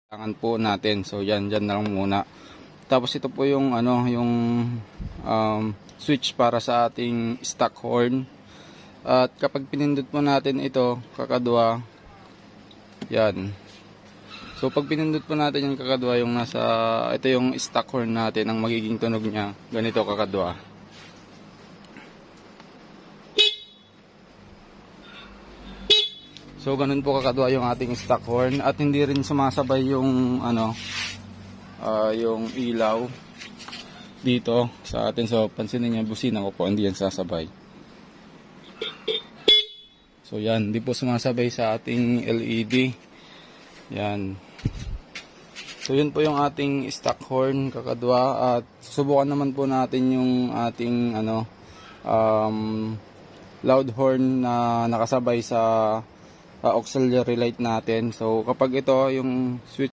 kailangan po natin. So yan na lang muna. Tapos ito po yung yung switch para sa ating stock horn. At kapag pinindot po natin ito, kakadwa, yan. So pag pinindot po natin yung kakadwa, yung ito yung stock horn natin, ang magiging tunog niya, ganito kakadwa. So ganun po kakadwa yung ating stock horn, at hindi rin sumasabay yung yung ilaw dito sa atin. So pansinin niyo, busina ko po, hindi yan sasabay. So yan, hindi po sumasabay sa ating LED. Yan. So yun po yung ating stock horn kakadwa, at subukan naman po natin yung ating loud horn na nakasabay sa auxiliary light natin. So kapag ito yung